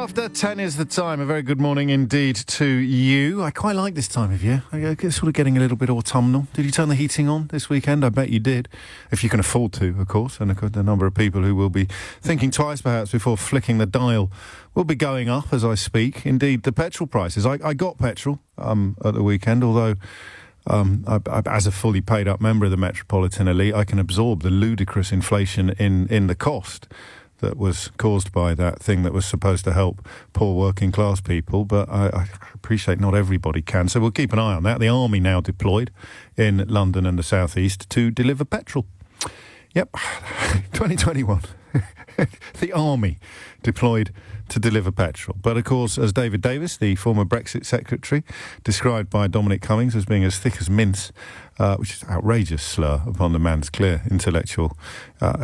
after 10 is the time. A very good morning indeed to you. I quite like this time of year. It's sort of getting a little bit autumnal. Did you turn the heating on this weekend? I bet you did. If you can afford to, of course. And the number of people who will be thinking twice perhaps before flicking the dial will be going up as I speak. Indeed, the petrol prices. I got petrol at the weekend, although... as a fully paid up member of the Metropolitan Elite, I can absorb the ludicrous inflation in the cost that was caused by that thing that was supposed to help poor working class people, but I appreciate not everybody can, so we'll keep an eye on that. The army now deployed in London and the South East to deliver petrol. Yep, 2021. The army deployed to deliver petrol. But of course, as David Davis, the former Brexit secretary, described by Dominic Cummings as being as thick as mince, which is an outrageous slur upon the man's clear intellectual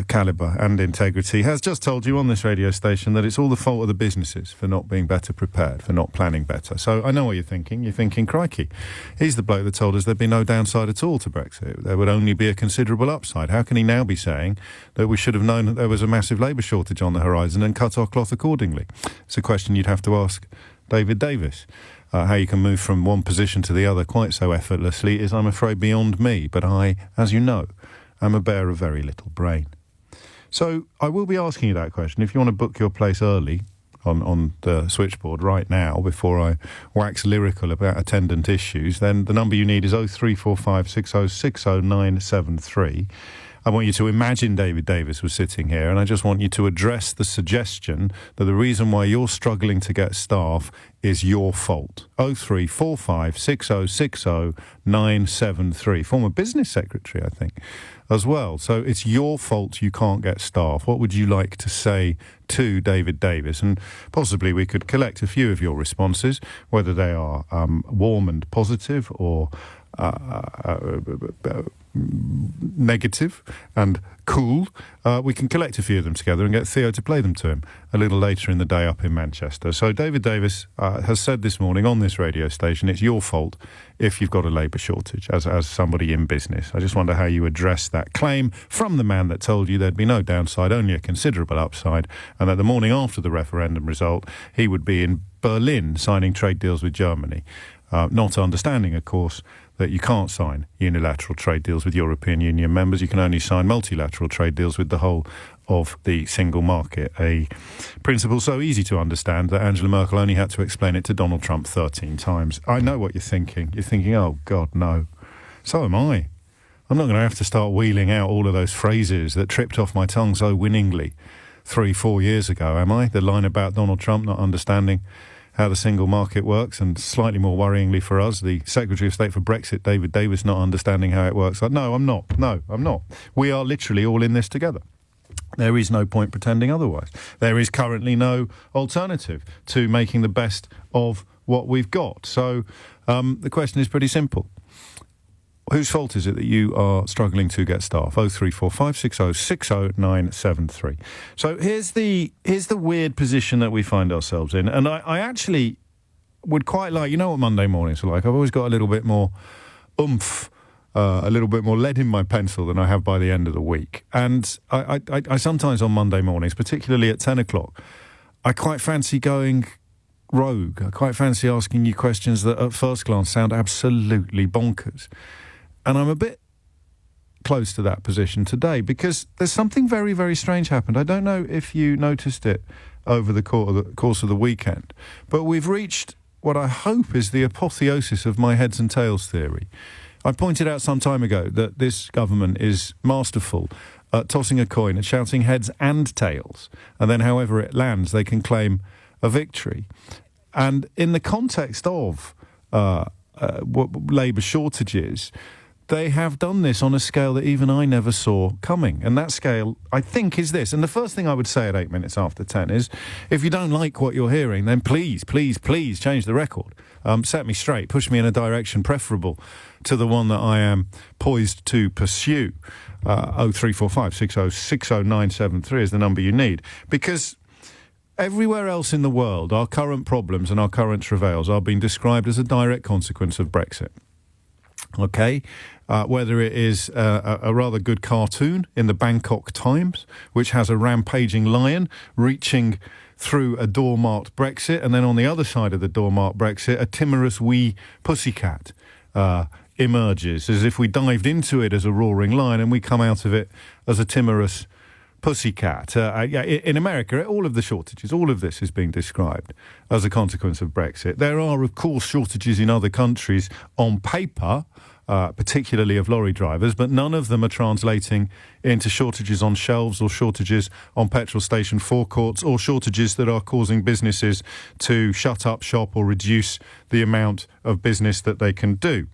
calibre and integrity, has just told you on this radio station that it's all the fault of the businesses for not being better prepared, for not planning better. So I know what you're thinking. You're thinking, crikey, he's the bloke that told us there'd be no downside at all to Brexit. There would only be a considerable upside. How can he now be saying that we should have known that there was a massive labour shortage on the horizon and cut our cloth accordingly? It's a question you'd have to ask David Davis. How you can move from one position to the other quite so effortlessly is, I'm afraid, beyond me. But I, as you know, am a bear of very little brain. So I will be asking you that question. If you want to book your place early on the switchboard right now, before I wax lyrical about attendant issues, then the number you need is 0345 6060 973. I want you to imagine David Davis was sitting here, and I just want you to address the suggestion that the reason why you're struggling to get staff is your fault. 0345 6060 973. Former business secretary, I think, as well. So it's your fault you can't get staff. What would you like to say to David Davis? And possibly we could collect a few of your responses, whether they are warm and positive or negative and cool. We can collect a few of them together and get Theo to play them to him a little later in the day up in Manchester. So David Davis has said this morning on this radio station, it's your fault if you've got a labour shortage as somebody in business. I just wonder how you address that claim from the man that told you there'd be no downside, only a considerable upside, and that the morning after the referendum result, he would be in Berlin signing trade deals with Germany. Not understanding, of course, that you can't sign unilateral trade deals with European Union members. You can only sign multilateral trade deals with the whole of the single market, a principle so easy to understand that Angela Merkel only had to explain it to Donald Trump 13 times. I know what you're thinking. You're thinking, oh, God, no. So am I. I'm not going to have to start wheeling out all of those phrases that tripped off my tongue so winningly 3-4 years ago, am I? The line about Donald Trump not understanding how the single market works, and slightly more worryingly for us, the Secretary of State for Brexit, David Davis, not understanding how it works. No, I'm not. No, I'm not. We are literally all in this together. There is no point pretending otherwise. There is currently no alternative to making the best of what we've got. So the question is pretty simple. Whose fault is it that you are struggling to get staff? 0345 6060 973. So here's the weird position that we find ourselves in. And I actually would quite like, you know what Monday mornings are like? I've always got a little bit more oomph, a little bit more lead in my pencil than I have by the end of the week. And I sometimes on Monday mornings, particularly at 10 o'clock, I quite fancy going rogue. I quite fancy asking you questions that at first glance sound absolutely bonkers. And I'm a bit close to that position today because there's something very, very strange happened. I don't know if you noticed it over the course of the weekend, but we've reached what I hope is the apotheosis of my heads and tails theory. I pointed out some time ago that this government is masterful at tossing a coin and shouting heads and tails, and then however it lands, they can claim a victory. And in the context of labour shortages, they have done this on a scale that even I never saw coming. And that scale, I think, is this. And the first thing I would say at 8 minutes after 10 is, if you don't like what you're hearing, then please, please, please change the record. Set me straight. Push me in a direction preferable to the one that I am poised to pursue. 0345 6060 973 is the number you need. Because everywhere else in the world, our current problems and our current travails are being described as a direct consequence of Brexit. Okay, whether it is a rather good cartoon in the Bangkok Times, which has a rampaging lion reaching through a door-marked Brexit, and then on the other side of the door-marked Brexit, a timorous wee pussycat emerges, as if we dived into it as a roaring lion and we come out of it as a timorous pussycat. In America, all of the shortages, all of this is being described as a consequence of Brexit. There are, of course, shortages in other countries on paper, particularly of lorry drivers, but none of them are translating into shortages on shelves or shortages on petrol station forecourts or shortages that are causing businesses to shut up shop or reduce the amount of business that they can do.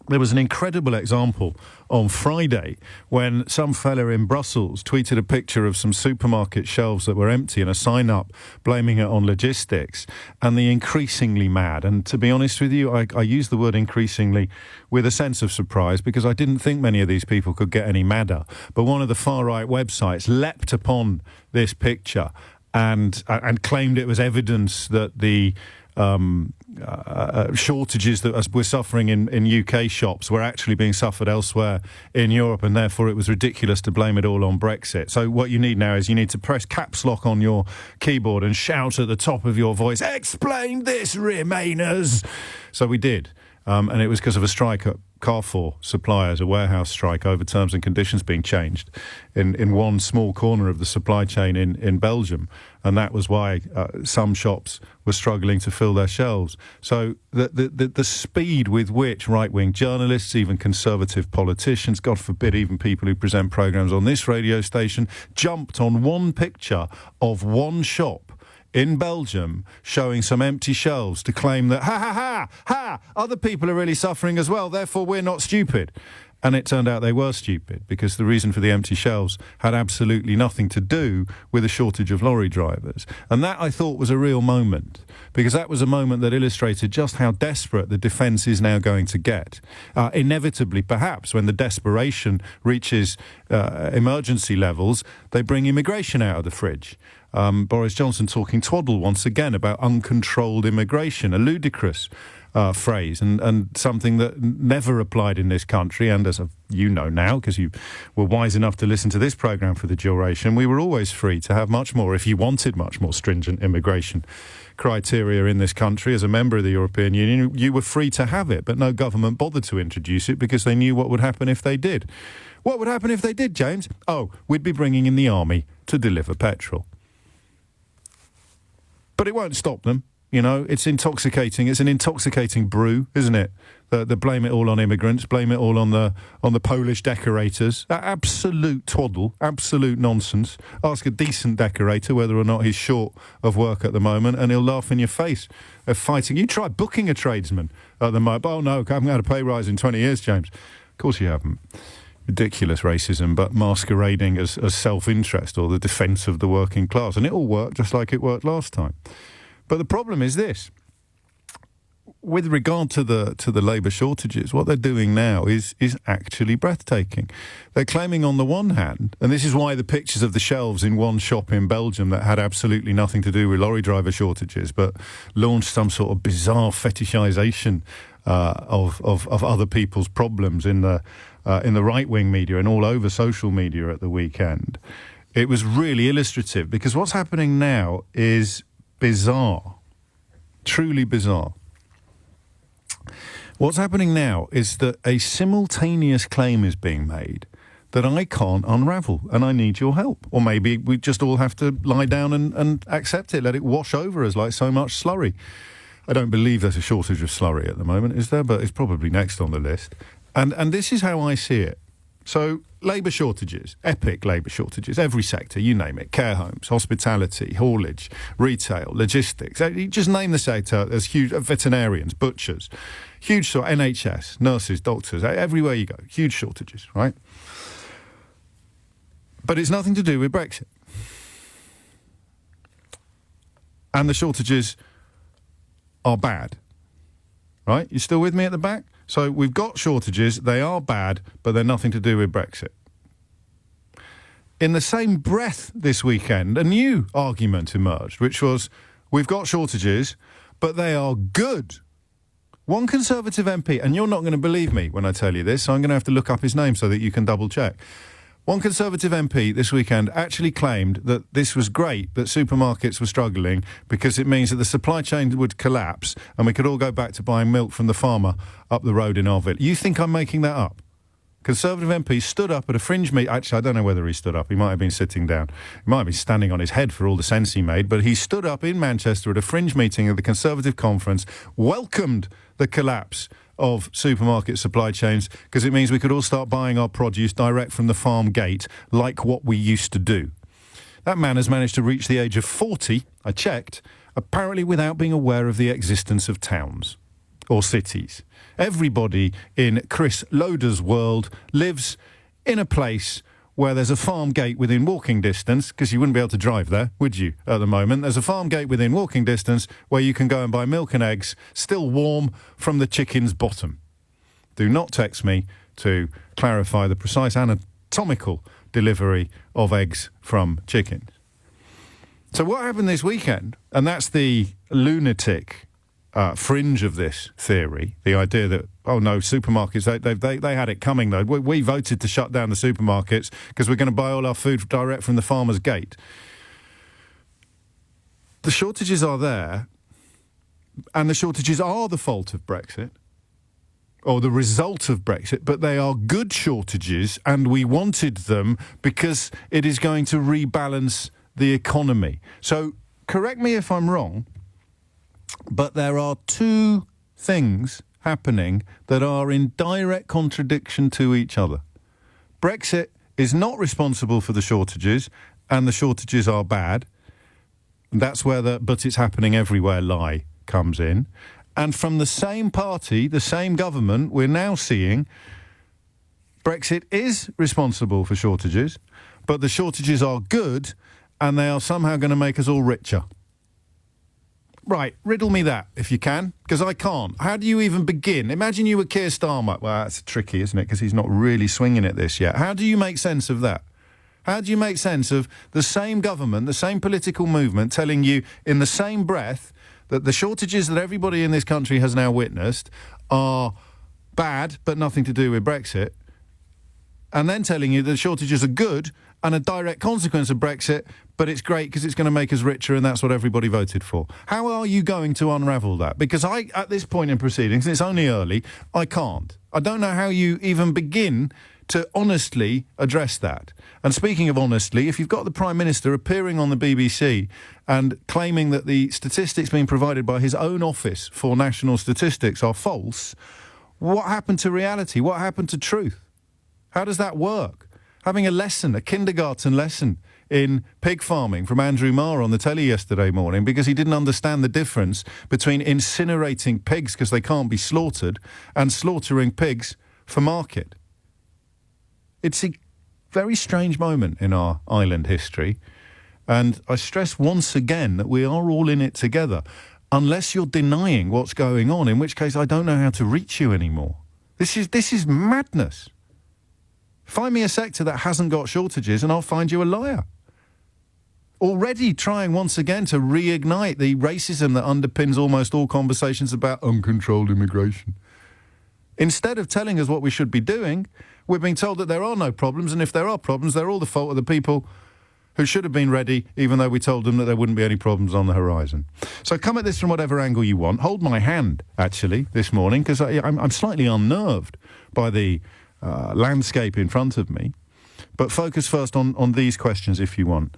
There was an incredible example on Friday when some fella in Brussels tweeted a picture of some supermarket shelves that were empty and a sign up blaming it on logistics, and the increasingly mad, and to be honest with you, I use the word increasingly with a sense of surprise because I didn't think many of these people could get any madder, but one of the far-right websites leapt upon this picture and claimed it was evidence that the shortages that we're suffering in UK shops were actually being suffered elsewhere in Europe, and therefore it was ridiculous to blame it all on Brexit. So what you need now is you need to press caps lock on your keyboard and shout at the top of your voice, "Explain this, Remainers!" So we did. And it was because of a strike at Carrefour suppliers, a warehouse strike over terms and conditions being changed in one small corner of the supply chain in Belgium. And that was why some shops were struggling to fill their shelves. So the speed with which right-wing journalists, even conservative politicians, God forbid even people who present programmes on this radio station, jumped on one picture of one shop in Belgium showing some empty shelves to claim that, other people are really suffering as well, therefore we're not stupid. And it turned out they were stupid, because the reason for the empty shelves had absolutely nothing to do with a shortage of lorry drivers. And that, I thought, was a real moment, because that was a moment that illustrated just how desperate the defence is now going to get. Inevitably, perhaps, when the desperation reaches emergency levels, they bring immigration out of the fridge. Boris Johnson talking twaddle once again about uncontrolled immigration, a ludicrous phrase and something that never applied in this country. And as you know now, because you were wise enough to listen to this programme for the duration, we were always free to have much more, if you wanted much more stringent immigration criteria in this country as a member of the European Union, you were free to have it, but no government bothered to introduce it because they knew what would happen if they did. What would happen if they did, James? Oh, we'd be bringing in the army to deliver petrol. But it won't stop them. You know, it's intoxicating. It's an intoxicating brew, isn't it? The blame it all on immigrants, blame it all on the Polish decorators. Absolute twaddle, absolute nonsense. Ask a decent decorator whether or not he's short of work at the moment, and he'll laugh in your face at fighting. You try booking a tradesman at the moment. Oh no, I haven't had a pay rise in 20 years, James. Of course you haven't. Ridiculous racism, but masquerading as self-interest or the defence of the working class. And it all worked just like it worked last time. But the problem is this. With regard to the labour shortages, what they're doing now is actually breathtaking. They're claiming on the one hand, and this is why the pictures of the shelves in one shop in Belgium that had absolutely nothing to do with lorry driver shortages, but launched some sort of bizarre fetishisation of other people's problems in the right-wing media and all over social media at the weekend. It was really illustrative, because what's happening now is bizarre, truly bizarre. What's happening now is that a simultaneous claim is being made that I can't unravel, and I need your help. Or maybe we just all have to lie down and accept it, let it wash over us like so much slurry. I don't believe there's a shortage of slurry at the moment, is there? But it's probably next on the list. And this is how I see it. So, labour shortages, epic labour shortages, every sector, you name it, care homes, hospitality, haulage, retail, logistics, you just name the sector, there's huge, veterinarians, butchers, huge, NHS, nurses, doctors, everywhere you go, huge shortages, right? But it's nothing to do with Brexit. And the shortages are bad, right? You still with me at the back? So we've got shortages, they are bad, but they're nothing to do with Brexit. In the same breath this weekend, a new argument emerged, which was, we've got shortages, but they are good. One Conservative MP, and you're not going to believe me when I tell you this, so I'm going to have to look up his name so that you can double check. One Conservative MP this weekend actually claimed that this was great, that supermarkets were struggling because it means that the supply chain would collapse and we could all go back to buying milk from the farmer up the road in our village. You think I'm making that up? Conservative MP stood up at a fringe meeting. Actually, I don't know whether he stood up. He might have been sitting down. He might have been standing on his head for all the sense he made, but he stood up in Manchester at a fringe meeting of the Conservative conference, welcomed the collapse of supermarket supply chains because it means we could all start buying our produce direct from the farm gate like what we used to do. That man has managed to reach the age of 40, I checked, apparently without being aware of the existence of towns or cities. Everybody in Chris Loder's world lives in a place where there's a farm gate within walking distance, because you wouldn't be able to drive there, would you, at the moment? There's a farm gate within walking distance where you can go and buy milk and eggs, still warm from the chicken's bottom. Do not text me to clarify the precise anatomical delivery of eggs from chickens. So what happened this weekend, and that's the lunatic fringe of this theory, the idea that, oh no, supermarkets, they had it coming though. We voted to shut down the supermarkets because we're going to buy all our food direct from the farmer's gate. The shortages are there, and the shortages are the fault of Brexit, or the result of Brexit, but they are good shortages, and we wanted them because it is going to rebalance the economy. So, correct me if I'm wrong, but there are two things happening that are in direct contradiction to each other. Brexit is not responsible for the shortages, and the shortages are bad. That's where the "but it's happening everywhere" lie comes in. And from the same party, the same government, we're now seeing Brexit is responsible for shortages, but the shortages are good, and they are somehow going to make us all richer. Right, riddle me that, if you can, because I can't. How do you even begin? Imagine you were Keir Starmer. Well, that's tricky, isn't it, because he's not really swinging at this yet. How do you make sense of that? How do you make sense of the same government, the same political movement telling you in the same breath that the shortages that everybody in this country has now witnessed are bad, but nothing to do with Brexit, and then telling you the shortages are good and a direct consequence of Brexit, but it's great because it's going to make us richer and that's what everybody voted for? How are you going to unravel that? Because I, at this point in proceedings, and it's only early, I can't. I don't know how you even begin to honestly address that. And speaking of honestly, if you've got the Prime Minister appearing on the BBC and claiming that the statistics being provided by his own Office for National Statistics are false, what happened to reality? What happened to truth? How does that work? Having a lesson, a kindergarten lesson in pig farming from Andrew Marr on the telly yesterday morning because he didn't understand the difference between incinerating pigs because they can't be slaughtered and slaughtering pigs for market. It's a very strange moment in our island history, and I stress once again that we are all in it together, unless you're denying what's going on, in which case I don't know how to reach you anymore. This is madness. Find me a sector that hasn't got shortages and I'll find you a liar. Already trying once again to reignite the racism that underpins almost all conversations about uncontrolled immigration. Instead of telling us what we should be doing, we're being told that there are no problems, and if there are problems, they're all the fault of the people who should have been ready, even though we told them that there wouldn't be any problems on the horizon. So come at this from whatever angle you want. Hold my hand, actually, this morning, because I'm slightly unnerved by the landscape in front of me. But focus first on these questions if you want.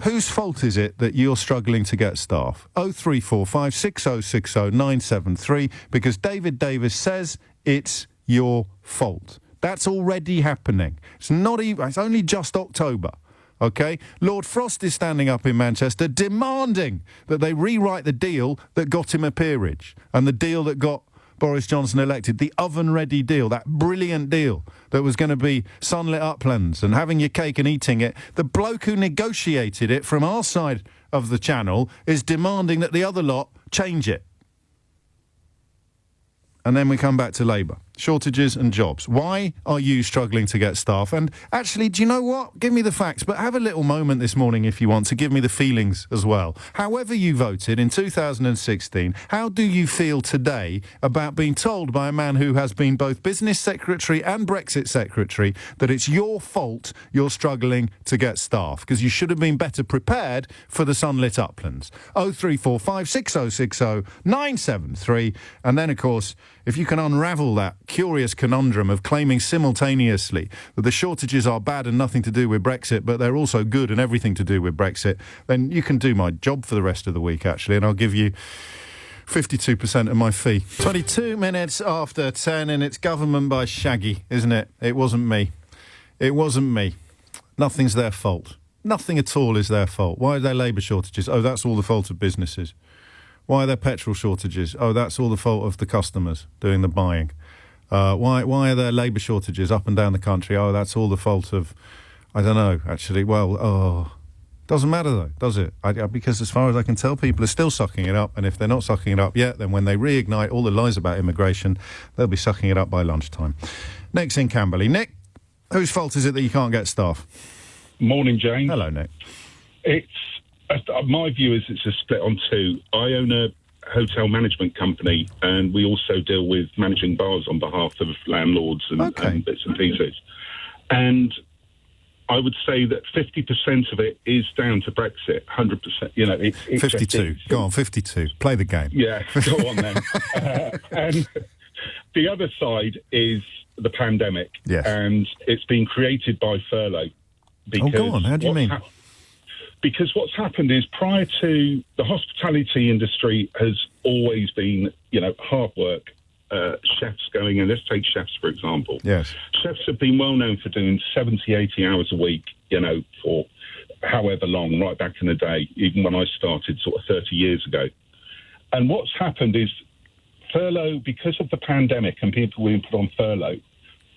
Whose fault is it that you're struggling to get staff? 0345 6060 973, because David Davis says it's your fault. That's already happening. It's not even, it's only just October. OK? Lord Frost is standing up in Manchester demanding that they rewrite the deal that got him a peerage and the deal that got Boris Johnson elected, the oven-ready deal, that brilliant deal that was going to be sunlit uplands and having your cake and eating it. The bloke who negotiated it from our side of the channel is demanding that the other lot change it. And then we come back to Labour. shortages and jobs. Why are you struggling to get staff? And actually, do you know what? Give me the facts, but have a little moment this morning if you want to give me the feelings as well. However you voted in 2016, how do you feel today about being told by a man who has been both business secretary and Brexit secretary that it's your fault you're struggling to get staff because you should have been better prepared for the sunlit uplands? 0345 6060 973. And then, of course, if you can unravel that curious conundrum of claiming simultaneously that the shortages are bad and nothing to do with Brexit, but they're also good and everything to do with Brexit, then you can do my job for the rest of the week, actually, and I'll give you 52% of my fee. 22 minutes after 10, and it's government by Shaggy, isn't it? It wasn't me. It wasn't me. Nothing's their fault. Nothing at all is their fault. Why are there labour shortages? Oh, that's all the fault of businesses. Why are there petrol shortages? Oh, that's all the fault of the customers doing the buying. Why are there labour shortages up and down the country? Oh, that's all the fault of, I don't know, actually. Well, doesn't matter though, does it? Because as far as I can tell, people are still sucking it up. And if they're not sucking it up yet, then when they reignite all the lies about immigration, they'll be sucking it up by lunchtime. Nick's in Camberley. Nick, whose fault is it that you can't get staff? Morning, James. Hello, Nick. My view is it's a split on two. I own a hotel management company, and we also deal with managing bars on behalf of landlords and bits and pieces. And I would say that 50% of it is down to Brexit, 100%. You know, it's 52. Go on, 52. Play the game. Yeah, go on then. And the other side is the pandemic. Yes. And it's been created by furlough. Because go on. How do you mean? Because what's happened is prior to the hospitality industry has always been, hard work. Chefs going in. Let's take chefs, for example. Yes. Chefs have been well known for doing 70, 80 hours a week, for however long, right back in the day, even when I started sort of 30 years ago. And what's happened is furlough, because of the pandemic and people being put on furlough,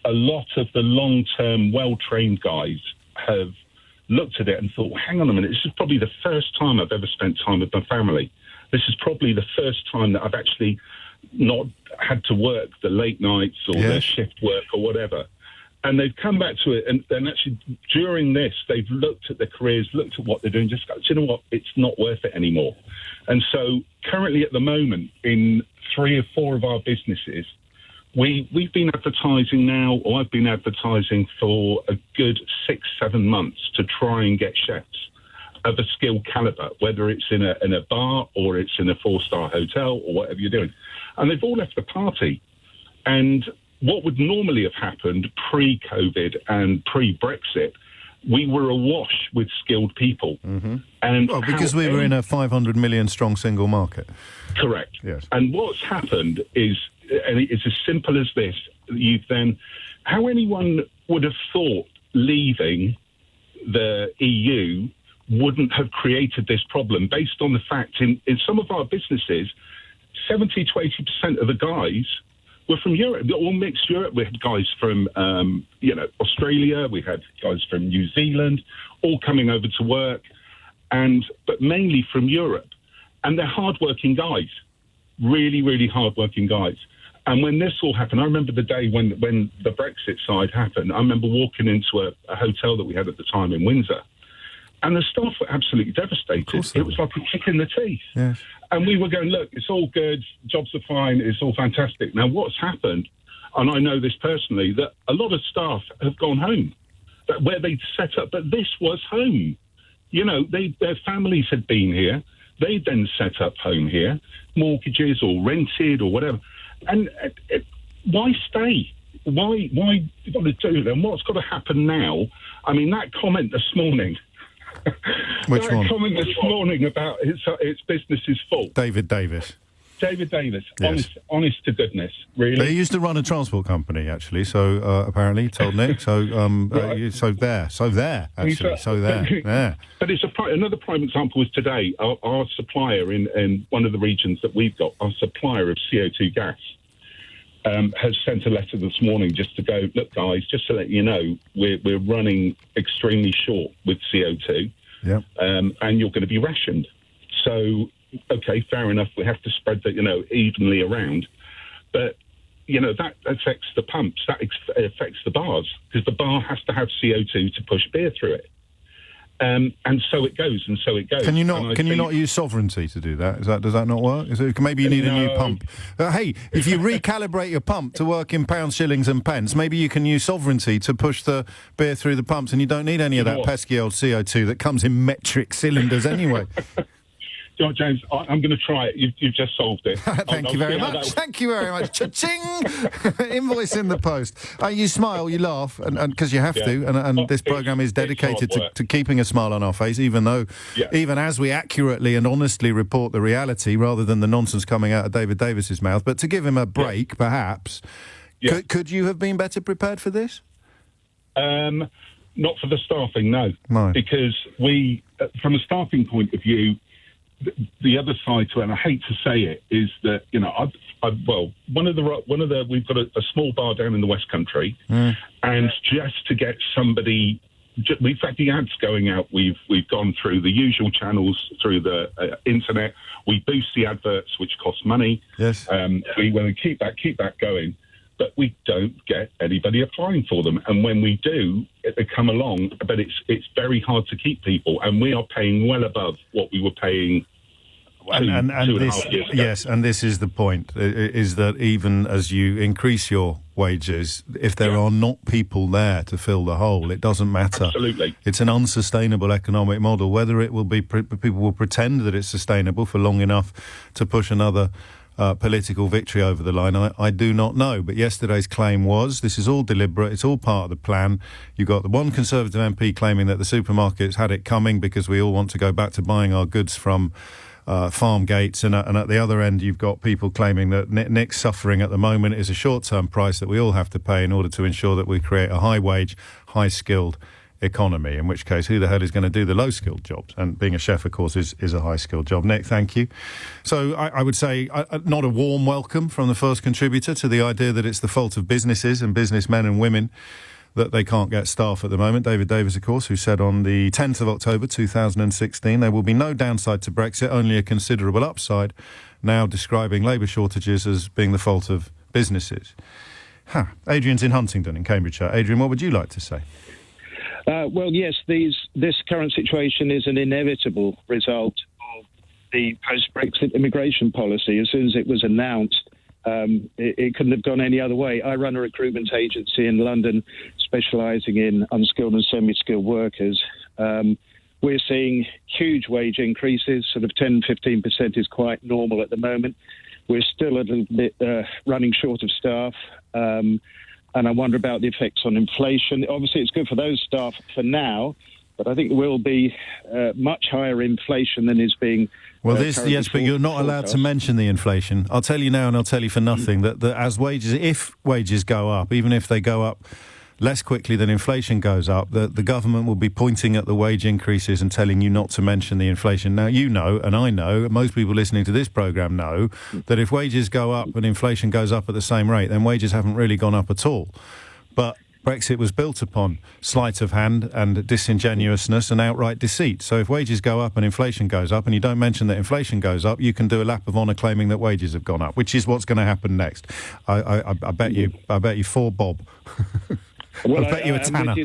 a lot of the long-term, well-trained guys have looked at it and thought, well, hang on a minute, this is probably the first time I've ever spent time with my family. This is probably the first time that I've actually not had to work the late nights or the shift work or whatever. And they've come back to it, and actually during this, they've looked at their careers, looked at what they're doing, just go, do you know what, it's not worth it anymore. And so currently at the moment, in 3 or 4 of our businesses, we've been advertising now, or I've been advertising for a good 6-7 months to try and get chefs of a skilled calibre, whether it's in a bar or it's in a 4-star hotel or whatever you're doing. And they've all left the party. And what would normally have happened pre-COVID and pre-Brexit, we were awash with skilled people. Mm-hmm. And because we were in a 500 million strong single market. Correct. Yes. And what's happened is, and it's as simple as this, how anyone would have thought leaving the EU wouldn't have created this problem based on the fact in some of our businesses, 70 to 80% of the guys were from Europe, all mixed Europe. We had guys from, Australia. We had guys from New Zealand, all coming over to work, but mainly from Europe. And they're hardworking guys, really, really hardworking guys. And when this all happened, I remember the day when the Brexit side happened. I remember walking into a hotel that we had at the time in Windsor, and the staff were absolutely devastated. It was like a kick in the teeth. Yes. And we were going, look, it's all good, jobs are fine, it's all fantastic. Now, what's happened, and I know this personally, that a lot of staff have gone home, where they'd set up, but this was home. Their families had been here. They then set up home here, mortgages or rented or whatever. And why stay? Why you got to do that? And what's got to happen now? I mean, that comment this morning... Which one? Comment this morning about it's business's fault. David Davis. Yes. Honest to goodness, really. But he used to run a transport company, actually. So apparently, he told Nick. So right. so there. Yeah. But it's another prime example is today. Our supplier in one of the regions that we've got, our supplier of CO2 gas, has sent a letter this morning just to go, look, guys, just to let you know, we're running extremely short with CO2, and you're going to be rationed. So, okay, fair enough. We have to spread that, evenly around. But, that affects the pumps, that affects the bars, because the bar has to have CO2 to push beer through it. And so it goes, and so it goes. Can you not use sovereignty to do that? Does that not work? Maybe you need a new pump. Hey, if you recalibrate your pump to work in pounds, shillings and pence, maybe you can use sovereignty to push the beer through the pumps, and you don't need any of that pesky old CO2 that comes in metric cylinders anyway. James, I'm going to try it. You've just solved it. Thank you very much. Thank you very much. Cha-ching! Invoice in the post. You smile, you laugh, and because you have to, and this programme is dedicated to keeping a smile on our face, even as we accurately and honestly report the reality, rather than the nonsense coming out of David Davis's mouth. But to give him a break, perhaps, could you have been better prepared for this? Not for the staffing, no. Because we, from a staffing point of view, the other side to it, and I hate to say it, is that we've got a small bar down in the West Country, and just to get somebody, we've had the ads going out. We've gone through the usual channels through the internet. We boost the adverts, which cost money. Yes, we want to keep that going, but we don't get anybody applying for them. And when we do, they come along, but it's very hard to keep people, and we are paying well above what we were paying. And this is the point, is that even as you increase your wages, if there are not people there to fill the hole, it doesn't matter. Absolutely. It's an unsustainable economic model. Whether it will be, people will pretend that it's sustainable for long enough to push another political victory over the line, I do not know. But yesterday's claim was, this is all deliberate, it's all part of the plan. You got the one Conservative MP claiming that the supermarkets had it coming because we all want to go back to buying our goods from farm gates, and at the other end you've got people claiming that Nick's suffering at the moment is a short-term price that we all have to pay in order to ensure that we create a high-wage, high-skilled economy, in which case who the hell is going to do the low-skilled jobs? And being a chef, of course, is a high-skilled job. Nick, thank you. So I would say not a warm welcome from the first contributor to the idea that it's the fault of businesses and businessmen and women that they can't get staff at the moment. David Davis, of course, who said on the 10th of October 2016, there will be no downside to Brexit, only a considerable upside, now describing labour shortages as being the fault of businesses. Adrian's in Huntingdon in Cambridgeshire. Adrian, what would you like to say? Well, yes, this current situation is an inevitable result of the post-Brexit immigration policy. As soon as it was announced, it couldn't have gone any other way. I run a recruitment agency in London specialising in unskilled and semi-skilled workers. We're seeing huge wage increases, sort of 10-15% is quite normal at the moment. We're still a little bit running short of staff, and I wonder about the effects on inflation. Obviously, it's good for those staff for now, but I think there will be much higher inflation than is being... Well, but you're not allowed to mention the inflation. I'll tell you now, and I'll tell you for nothing, that as if wages go up, even if they go up less quickly than inflation goes up, the government will be pointing at the wage increases and telling you not to mention the inflation. Now, you know, and I know, most people listening to this programme know, that if wages go up and inflation goes up at the same rate, then wages haven't really gone up at all. But Brexit was built upon sleight of hand and disingenuousness and outright deceit. So if wages go up and inflation goes up, and you don't mention that inflation goes up, you can do a lap of honour claiming that wages have gone up, which is what's going to happen next. I bet you 4 bob. Well, I bet you a tanner.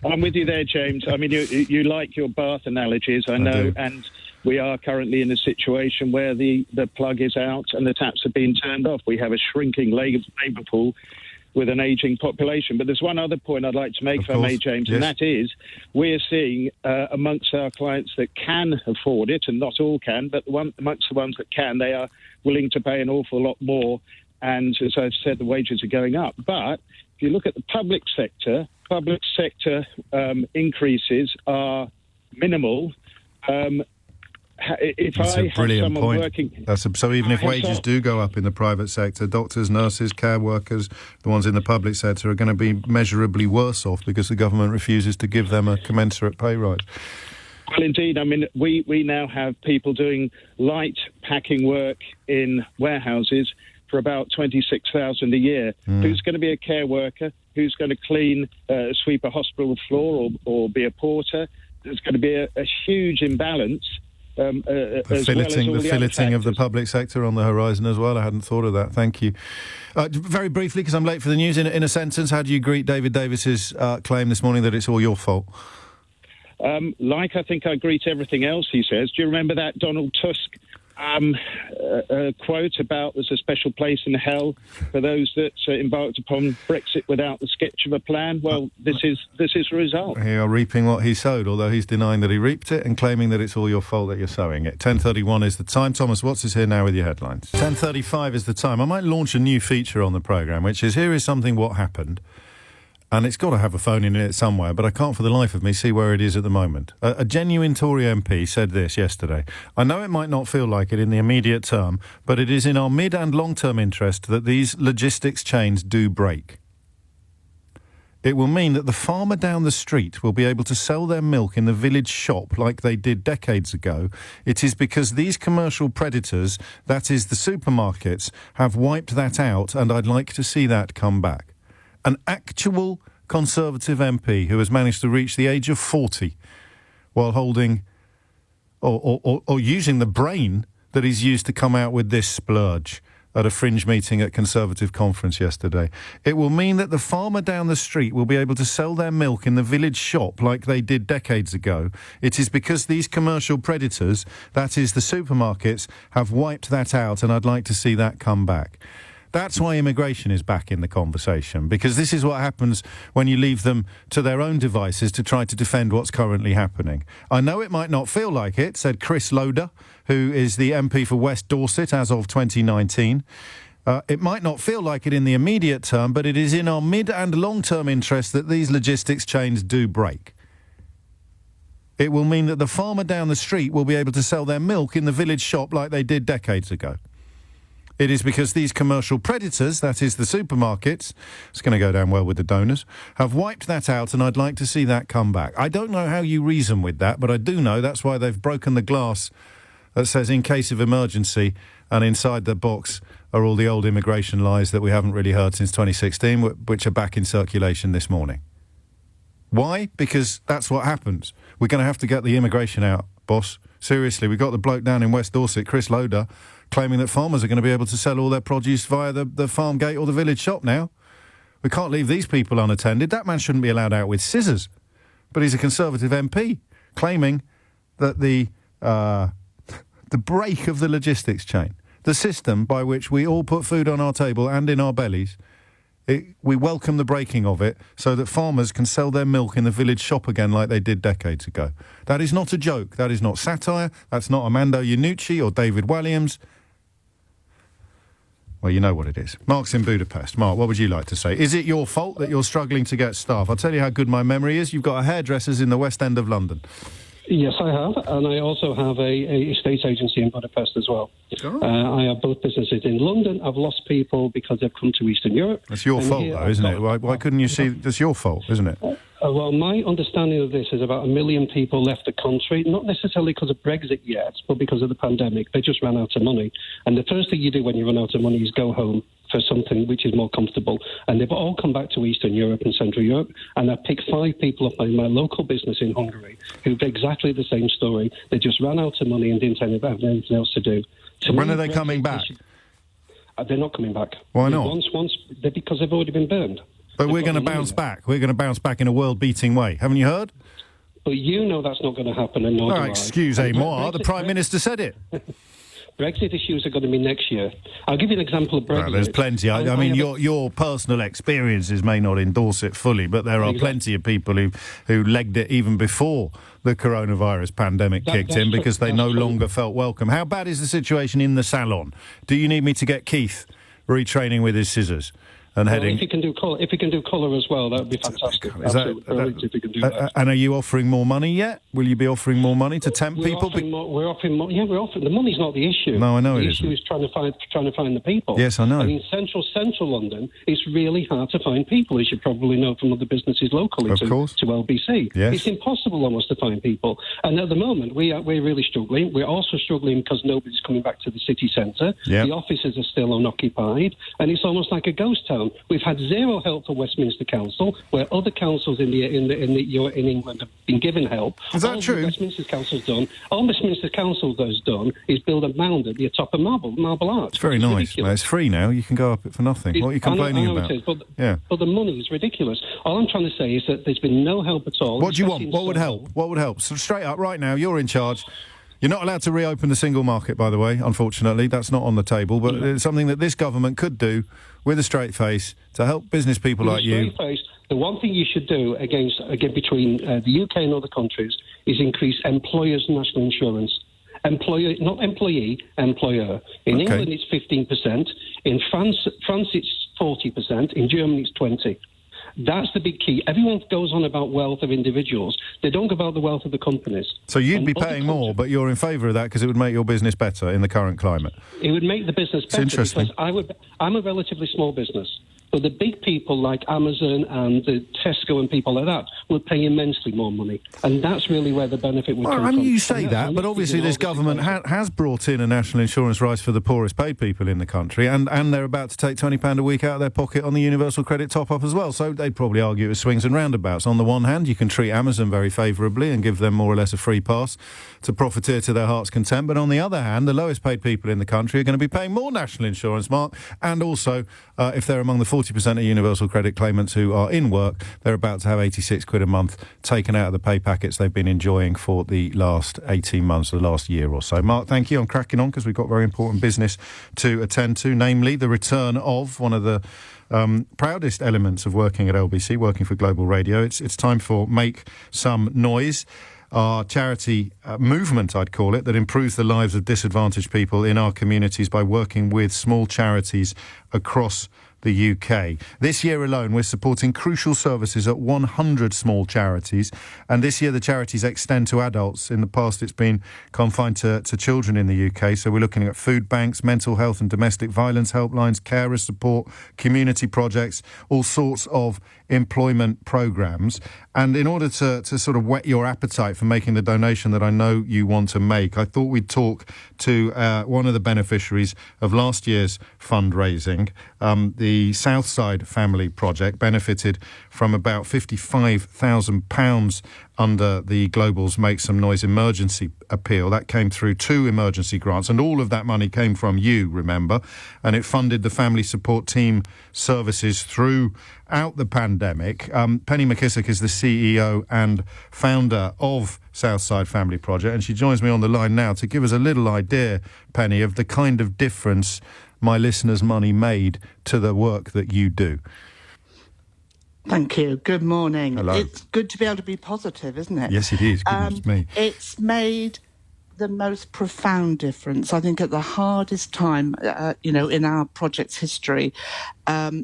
I'm with you there, James. I mean, you like your bath analogies, I know, and we are currently in a situation where the plug is out and the taps have been turned off. We have a shrinking labour pool with an ageing population. But there's one other point I'd like to make, if I may, James, and that is we're seeing amongst our clients that can afford it, and not all can, but amongst the ones that can, they are willing to pay an awful lot more. And as I've said, the wages are going up. But if you look at the public sector increases are minimal. That's a brilliant point. So even if wages do go up in the private sector, doctors, nurses, care workers, the ones in the public sector are going to be measurably worse off because the government refuses to give them a commensurate pay rise. Well, indeed. I mean, we now have people doing light packing work in warehouses for about $26,000 a year. Who's going to be a care worker? Who's going to sweep a hospital floor or be a porter? There's going to be a huge imbalance as filleting, well as the filleting of the public sector on the horizon as well. I hadn't thought of that. Thank you. Very briefly, because I'm late for the news, in a sentence, how do you greet David Davis's claim this morning that it's all your fault? Like I think I greet everything else he says. Do you remember that Donald Tusk quote about there's a special place in hell for those that embarked upon Brexit without the sketch of a plan? Well, this is a result. You are reaping what he sowed, although he's denying that he reaped it and claiming that it's all your fault that you're sowing it. 10:31 is the time. Thomas Watts is here now with your headlines. 10:35 is the time. I might launch a new feature on the programme, which is here is something what happened. And it's got to have a phone in it somewhere, but I can't for the life of me see where it is at the moment. A genuine Tory MP said this yesterday. I know it might not feel like it in the immediate term, but it is in our mid and long-term interest that these logistics chains do break. It will mean that the farmer down the street will be able to sell their milk in the village shop like they did decades ago. It is because these commercial predators, that is the supermarkets, have wiped that out, and I'd like to see that come back. An actual Conservative MP who has managed to reach the age of 40 while holding or using the brain that he's used to come out with this splurge at a fringe meeting at Conservative conference yesterday. It will mean that the farmer down the street will be able to sell their milk in the village shop like they did decades ago. It is because these commercial predators, that is the supermarkets, have wiped that out, and I'd like to see that come back. That's why immigration is back in the conversation, because this is what happens when you leave them to their own devices to try to defend what's currently happening. I know it might not feel like it, said Chris Loder, who is the MP for West Dorset as of 2019. It might not feel like it in the immediate term, but it is in our mid and long-term interest that these logistics chains do break. It will mean that the farmer down the street will be able to sell their milk in the village shop like they did decades ago. It is because these commercial predators, that is the supermarkets, it's going to go down well with the donors, have wiped that out, and I'd like to see that come back. I don't know how you reason with that, but I do know that's why they've broken the glass that says in case of emergency, and inside the box are all the old immigration lies that we haven't really heard since 2016, which are back in circulation this morning. Why? Because that's what happens. We're going to have to get the immigration out, boss. Seriously, we got the bloke down in West Dorset, Chris Loder, claiming that farmers are going to be able to sell all their produce via the farm gate or the village shop now. We can't leave these people unattended. That man shouldn't be allowed out with scissors. But he's a Conservative MP, claiming that the break of the logistics chain, the system by which we all put food on our table and in our bellies, we welcome the breaking of it so that farmers can sell their milk in the village shop again like they did decades ago. That is not a joke. That is not satire. That's not Armando Iannucci or David Williams. Well, you know what it is. Mark's in Budapest. Mark, what would you like to say? Is it your fault that you're struggling to get staff? I'll tell you how good my memory is. You've got a hairdresser's in the West End of London. Yes, I have, and I also have a estate agency in Budapest as well. Oh. I have both businesses in London. I've lost people because they've come to Eastern Europe. That's your fault, though, isn't it? Why couldn't you see... That's your fault, isn't it? Well, my understanding of this is about 1 million people left the country, not necessarily because of Brexit yet, but because of the pandemic. They just ran out of money. And the first thing you do when you run out of money is go home for something which is more comfortable. And they've all come back to Eastern Europe and Central Europe. And I picked 5 people up in my local business in Hungary who've exactly the same story. They just ran out of money and didn't have anything else to do. When are they coming back? They're not coming back. Why not? Because they've already been burned. But we're going to bounce back. We're going to bounce back in a world-beating way. Haven't you heard? But you know that's not going to happen, and nor do I. Excusez-moi, the Prime Minister said it. Brexit issues are going to be next year. I'll give you an example of Brexit. Well, there's plenty. I mean, your personal experiences may not endorse it fully, but there are plenty of people who legged it even before the coronavirus pandemic kicked in because they no longer felt welcome. How bad is the situation in the salon? Do you need me to get Keith retraining with his scissors? And heading. If you can do colour as well, that would be fantastic. Absolutely brilliant if you can do that. And are you offering more money yet? Will you be offering more money to tempt people? We're offering more. Yeah, we're offering. The money's not the issue. No, I know it isn't. The issue is trying to find the people. Yes, I know. I mean, central London, it's really hard to find people, as you probably know from other businesses locally to LBC. Yes. It's impossible almost to find people. And at the moment, we're really struggling. We're also struggling because nobody's coming back to the city centre. Yep. The offices are still unoccupied, and it's almost like a ghost town. down. We've had zero help from Westminster Council, where other councils in England have been given help. Is that true? All Westminster Council has done is build a mound at the top of Marble Arch. It's very nice, mate. It's free now. You can go up it for nothing. What are you complaining about? It is, but the money is ridiculous. All I'm trying to say is that there's been no help at all. What do you want? What would help? What would help? So straight up, right now, you're in charge. You're not allowed to reopen the single market, by the way, unfortunately. That's not on the table, but it's something that this government could do with a straight face to help business people like you. The one thing you should do between the UK and other countries is increase employers' national insurance. Employer, not employee, employer. In England, it's 15%. In France, it's 40%. In Germany, it's 20%. That's the big key. Everyone goes on about wealth of individuals. They don't go about the wealth of the companies. So you'd be paying more, but you're in favour of that because it would make your business better in the current climate. It would make the business better. It's interesting. Because I'm a relatively small business. But the big people like Amazon and the Tesco and people like that will pay immensely more money. And that's really where the benefit would come from. I mean, you say that, but obviously this government has brought in a national insurance rise for the poorest paid people in the country, and they're about to take £20 a week out of their pocket on the universal credit top-up as well. So they'd probably argue it was swings and roundabouts. On the one hand, you can treat Amazon very favourably and give them more or less a free pass to profiteer to their heart's content. But on the other hand, the lowest paid people in the country are going to be paying more national insurance, Mark, and also, if they're among the 40% of universal credit claimants who are in work, they're about to have £86 a month taken out of the pay packets they've been enjoying for the last 18 months, the last year or so. Mark, thank you. I'm cracking on because we've got very important business to attend to, namely the return of one of the proudest elements of working at LBC, working for Global Radio. It's time for Make Some Noise, our charity movement, I'd call it, that improves the lives of disadvantaged people in our communities by working with small charities across the UK. This year alone, we're supporting crucial services at 100 small charities, and this year the charities extend to adults. In the past, it's been confined to children in the UK, so we're looking at food banks, mental health and domestic violence helplines, carer support, community projects, all sorts of employment programmes. And in order to sort of whet your appetite for making the donation that I know you want to make, I thought we'd talk to one of the beneficiaries of last year's fundraising. The Southside Family Project benefited from about £55,000 under the Global's Make Some Noise emergency appeal. That came through 2 emergency grants, and all of that money came from you, remember, and it funded the family support team services throughout the pandemic. Penny McKissick is the CEO and founder of Southside Family Project, and she joins me on the line now to give us a little idea, Penny, of the kind of difference my listeners' money made to the work that you do. Thank you. Good morning. Hello. It's good to be able to be positive, isn't it? Yes, it is. Goodness me. It's made the most profound difference. I think at the hardest time, in our project's history,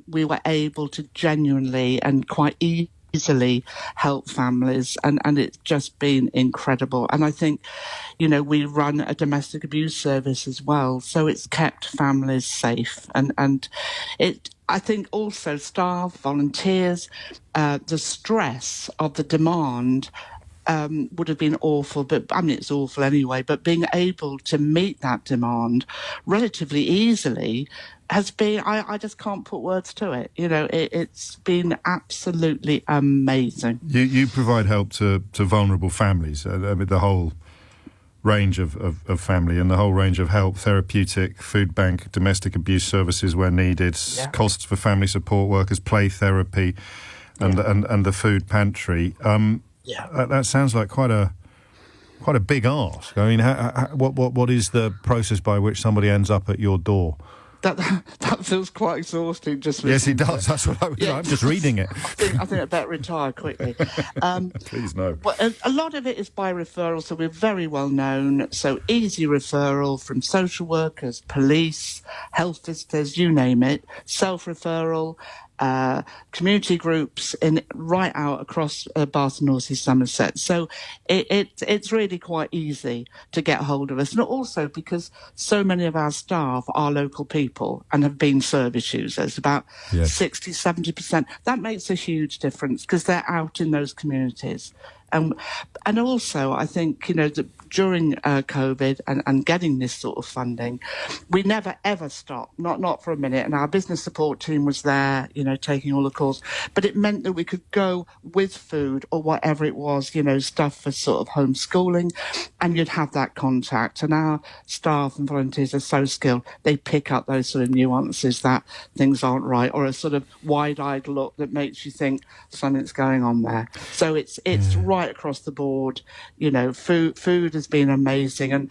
we were able to genuinely and quite easily help families, and it's just been incredible. And I think, we run a domestic abuse service as well, so it's kept families safe. And I think also staff, volunteers, the stress of the demand would have been awful, but I mean, it's awful anyway, but being able to meet that demand relatively easily has been, I just can't put words to it. It's been absolutely amazing. You provide help to vulnerable families, the whole range of family and the whole range of help, therapeutic, food bank, domestic abuse services where needed, costs for family support workers, play therapy, and the food pantry. That sounds like quite a big ask. I mean, what is the process by which somebody ends up at your door? That feels quite exhausting. Yes, it does. That's what I'm just reading it. I think I'd better retire quickly. Please no. Well, a lot of it is by referral, so we're very well known. So easy referral from social workers, police, health visitors, you name it. Self-referral. Community groups right out across Bath, North East Somerset. So it's really quite easy to get hold of us. And also because so many of our staff are local people and have been service users, about 60, 70%. That makes a huge difference because they're out in those communities. And also, I think, that during COVID and getting this sort of funding, we never ever stopped, not for a minute. And our business support team was there, taking all the calls. But it meant that we could go with food or whatever it was, stuff for sort of homeschooling, and you'd have that contact. And our staff and volunteers are so skilled, they pick up those sort of nuances that things aren't right, or a sort of wide-eyed look that makes you think something's going on there. So it's right across the board. Food has been amazing. And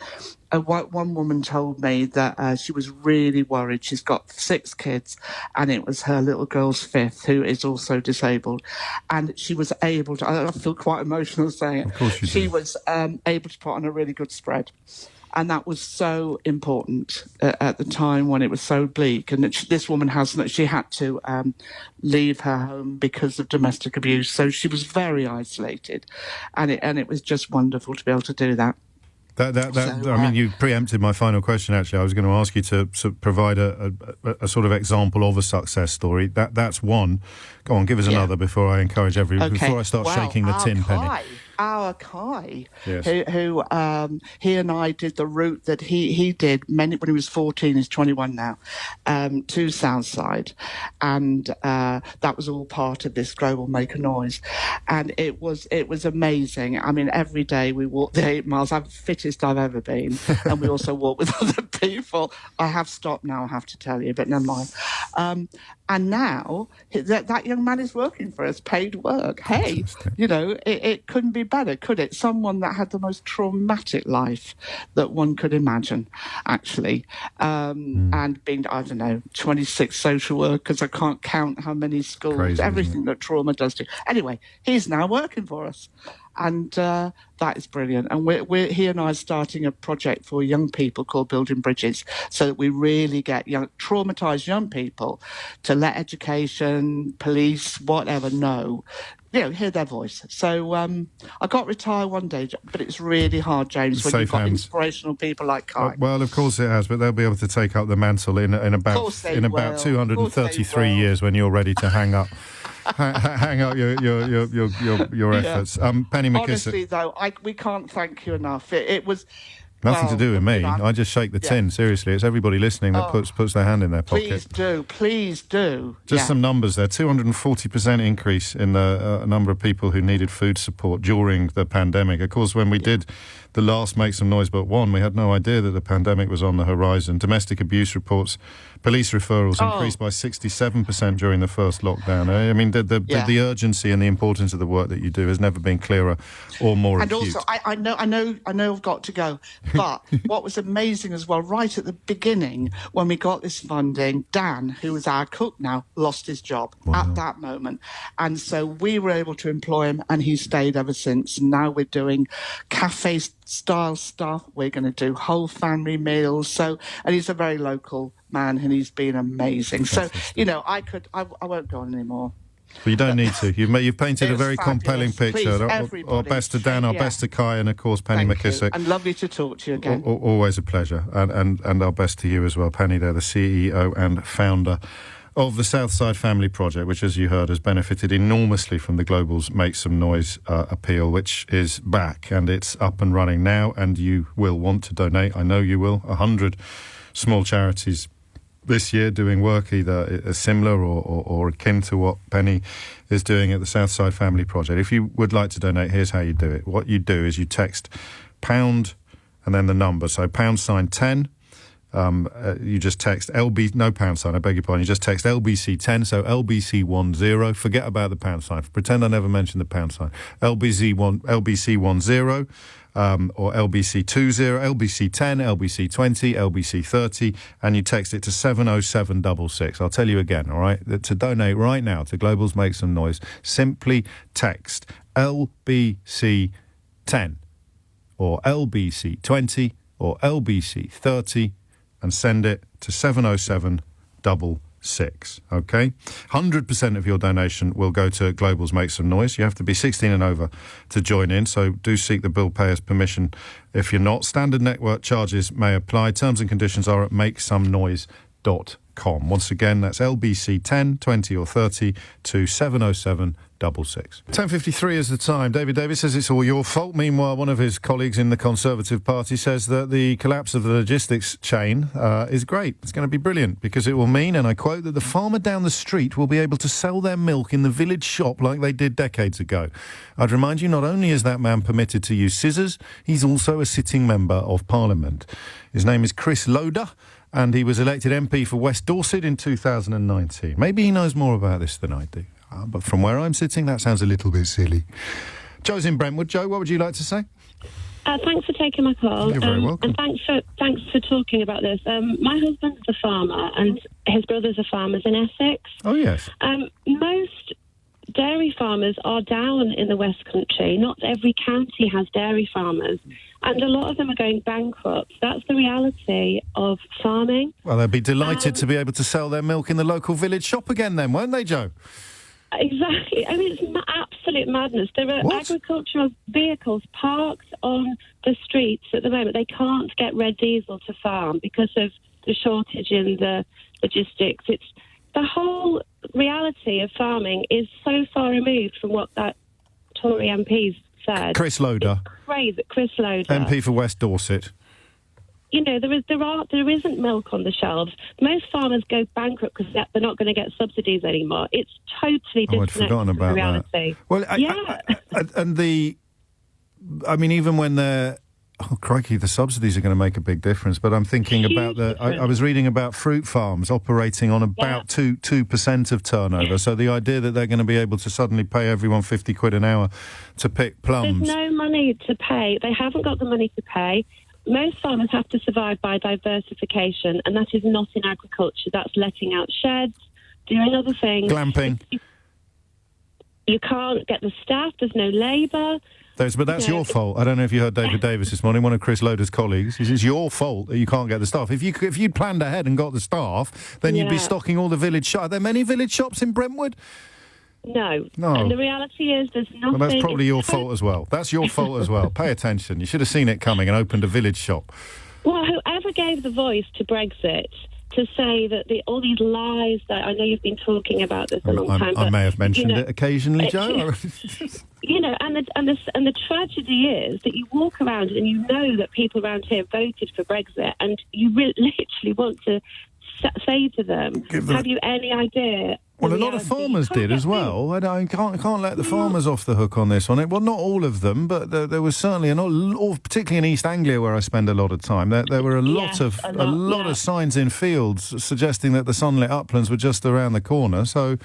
one woman told me that she was really worried. She's got 6 kids, and it was her little girl's 5th, who is also disabled. And she was able to, I feel quite emotional saying it. Of course you do. She was able to put on a really good spread. And that was so important at the time when it was so bleak. And this woman she had to leave her home because of domestic abuse. So she was very isolated. And it was just wonderful to be able to do that. You preempted my final question, actually. I was going to ask you to provide a sort of example of a success story. That's one. Go on, give us another before I encourage before I start shaking the tin, Penny. Our Kai, yes. who he and I did the route that he did when he was 14, he's 21 now, to Southside. And that was all part of this Global Make a Noise. And it was amazing. I mean, every day we walked the 8 miles. I'm the fittest I've ever been. And we also walked with other people. I have stopped now, I have to tell you, but never mind. And now that young man is working for us, paid work. Hey, it couldn't be better, could it? Someone that had the most traumatic life that one could imagine, actually. And being, 26 social workers, I can't count how many schools, crazy, everything that trauma does to. Anyway, he's now working for us. And that is brilliant. And he and I are starting a project for young people called Building Bridges, so that we really get traumatised young people to let education, police, whatever know, hear their voice. So I got retired one day, but it's really hard, James, when you've got inspirational people like Kai. Well, of course it has, but they'll be able to take up the mantle in about 233 years when you're ready to hang up. Hang out your efforts. Penny McKissick. Honestly, though, we can't thank you enough. It was nothing to do with me. I just shake the tin. Seriously, it's everybody listening that puts their hand in their pocket. Please do. Just some numbers there. 240% increase in the number of people who needed food support during the pandemic. Of course, when we did the last Make Some Noise but one, we had no idea that the pandemic was on the horizon. Domestic abuse reports, police referrals increased by 67% during the first lockdown. I mean, the urgency and the importance of the work that you do has never been clearer or more acute. And also, I know I've got to go, but what was amazing as well, right at the beginning, when we got this funding, Dan, who was our cook now, lost his job at that moment. And so we were able to employ him, and he's stayed ever since. And now we're doing cafe-style stuff. We're going to do whole family meals. And he's a very local man, and he's been amazing. Fantastic. So, I won't go on anymore. Well, you don't need to. You've painted a very compelling picture. Please, our best to Dan, our best to Kai, and of course Penny McKissick. And lovely to talk to you again. Always a pleasure, and our best to you as well, Penny. There, the CEO and founder of the Southside Family Project, which, as you heard, has benefited enormously from the Global's Make Some Noise appeal, which is back and it's up and running now. And you will want to donate. I know you will. 100 small charities this year doing work either similar or akin to what Penny is doing at the Southside Family Project. If you would like to donate, here's how you do it. What you do is you text pound and then the number. So £10. You just text LB, no pound sign, I beg your pardon. You just text LBC10, so LBC10. Forget about the pound sign. Pretend I never mentioned the pound sign. LBC10. Or LBC20, LBC10, LBC20, LBC30, and you text it to 70766. I'll tell you again, all right? To donate right now to Global's Make Some Noise, simply text LBC10 or LBC20 or LBC30 and send it to 70766. Okay? 100% of your donation will go to Global's Make Some Noise. You have to be 16 and over to join in, so do seek the bill payer's permission if you're not. Standard network charges may apply. Terms and conditions are at makesomenoise.com. lbc1020.com. Once again, that's lbc10 20 or 30 to 707 66. 10:53 is the time. David Davis says it's all your fault. Meanwhile, one of his colleagues in the Conservative Party says that the collapse of the logistics chain is great. It's going to be brilliant because it will mean, and I quote, that the farmer down the street will be able to sell their milk in the village shop like they did decades ago. I'd remind you, not only is that man permitted to use scissors, he's also a sitting member of Parliament. His name is Chris Loder, and he was elected MP for West Dorset in 2019. Maybe he knows more about this than I do. But from where I'm sitting, that sounds a little bit silly. Joe's in Brentwood. Joe, what would you like to say? Thanks for taking my call. You're very welcome. And thanks for talking about this. My husband's a farmer, and his brothers are farmers in Essex. Oh, yes. Most dairy farmers are down in the West Country. Not every county has dairy farmers, and a lot of them are going bankrupt. That's the reality of farming. Well, they'll be delighted to be able to sell their milk in the local village shop again then, won't they, Joe? Exactly. I mean, it's absolute madness. There are agricultural vehicles parked on the streets at the moment. They can't get red diesel to farm because of the shortage in the logistics. It's the whole reality of farming is so far removed from what that Tory MP's said. Chris Loder. It's crazy. Chris Loder. MP for West Dorset. You know, there isn't milk on the shelves. Most farmers go bankrupt because they're not going to get subsidies anymore. It's totally I'd forgotten about from reality. that. Well, I mean, even when they're... Oh, crikey, the subsidies are going to make a big difference. But I'm thinking about I was reading about fruit farms operating on about 2% of turnover. So the idea that they're going to be able to suddenly pay everyone 50 quid an hour to pick plums... There's no money to pay. They haven't got the money to pay. Most farmers have to survive by diversification, and that is not in agriculture. That's letting out sheds, doing other things. Glamping. You can't get the staff. There's no labour. But that's your fault. I don't know if you heard David Davis this morning, one of Chris Loder's colleagues. It's your fault that you can't get the staff. If you'd planned ahead and got the staff, then you'd be stocking all the village shops. Are there many village shops in Brentwood? No. And the reality is there's nothing... Well, that's probably your fault as well. That's your fault as well. Pay attention. You should have seen it coming and opened a village shop. Well, whoever gave the voice to Brexit to say that all these lies that... I know you've been talking about this a long time. I may have mentioned it occasionally, Joe. You know, and the tragedy is that you walk around and you know that people around here voted for Brexit, and you literally want to say to them, have you any idea... Well, a lot of farmers did as well. I can't let the farmers off the hook on this one. Well, not all of them, but there was certainly particularly in East Anglia, where I spend a lot of time. There were a lot of signs in fields suggesting that the sunlit uplands were just around the corner. So,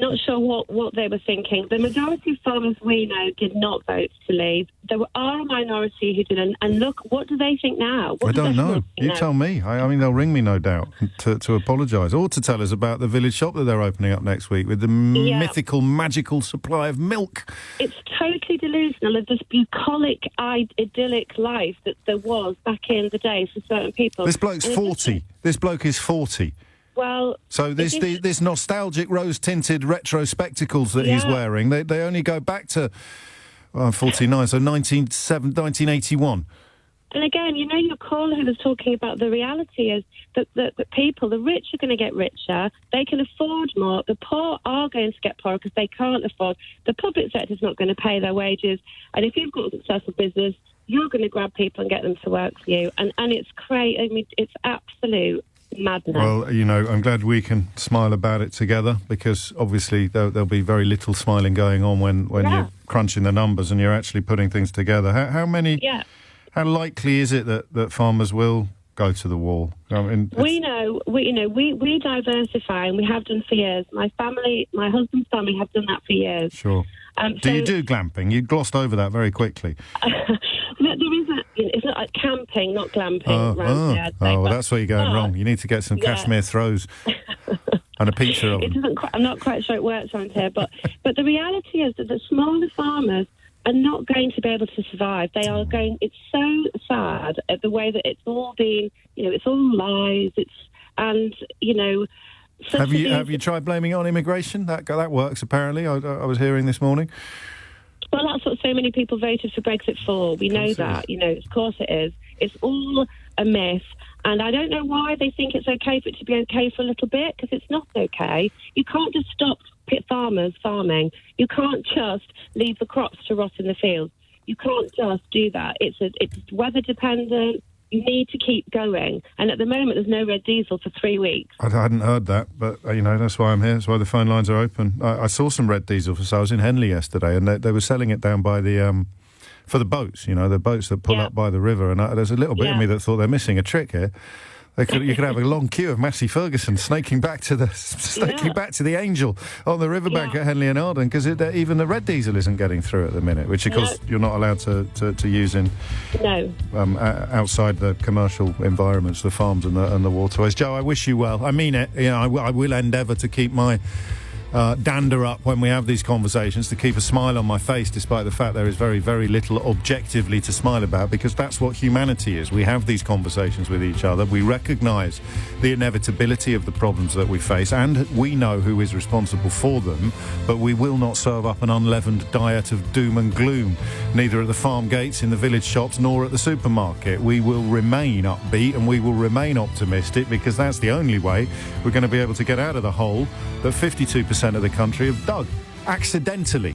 not sure what they were thinking. The majority of farmers we know did not vote to leave. There are a minority who didn't. And look, what do they think now? I don't know. You tell me. I mean, they'll ring me, no doubt, to apologise, or to tell us about the village shop that they're opening up next week with the mythical, magical supply of milk. It's totally delusional of this bucolic, idyllic life that there was back in the day for certain people. This bloke's 40. This bloke is 40. Well, so this nostalgic rose-tinted retro spectacles that he's wearing, they only go back to 49, so 1981. And again, you know, your caller who was talking about the reality is that the people, the rich are going to get richer, they can afford more, the poor are going to get poorer because they can't afford. The public sector is not going to pay their wages, and if you've got a successful business, you're going to grab people and get them to work for you. And it's crazy. I mean, it's absolute madness. Well, you know, I'm glad we can smile about it together, because obviously there'll be very little smiling going on when you're crunching the numbers and you're actually putting things together. How likely is it that farmers will go to the wall? I mean, we diversify, and we have done for years. My husband's family have done that for years. Sure. Do you do glamping? You glossed over that very quickly. There isn't. It's not like camping, not glamping. Well, that's where you're going wrong. You need to get some cashmere throws and a pizza oven. I'm not quite sure it works around here, but the reality is that the smaller farmers are not going to be able to survive. They are going. It's so sad at the way that it's all been. You know, it's all lies. Have you tried blaming it on immigration? That works apparently. I was hearing this morning. Well, that's what so many people voted for Brexit for. We know that. You know, of course it is. It's all a myth. And I don't know why they think it's okay for it to be okay for a little bit, because it's not okay. You can't just stop pit farmers farming. You can't just leave the crops to rot in the fields. You can't just do that. It's weather dependent. You need to keep going. And at the moment, there's no red diesel for 3 weeks. I hadn't heard that, but, that's why I'm here. That's why the phone lines are open. I saw some red diesel for sale. I was in Henley yesterday, and they were selling it down by the... for the boats, the boats that pull up by the river. And there's a little bit of me that thought they're missing a trick here. You could have a long queue of Massey Ferguson snaking back to the Angel on the riverbank at Henley and Arden, because even the red diesel isn't getting through at the minute, which of course you're not allowed to use in outside the commercial environments, the farms and the waterways. Joe, I wish you well. I mean it. I will endeavour to keep my dander up when we have these conversations, to keep a smile on my face despite the fact there is very, very little objectively to smile about, because that's what humanity is. We have these conversations with each other. We recognise the inevitability of the problems that we face, and we know who is responsible for them, but we will not serve up an unleavened diet of doom and gloom, neither at the farm gates, in the village shops, nor at the supermarket. We will remain upbeat and we will remain optimistic, because that's the only way we're going to be able to get out of the hole that 52% of the country have dug accidentally.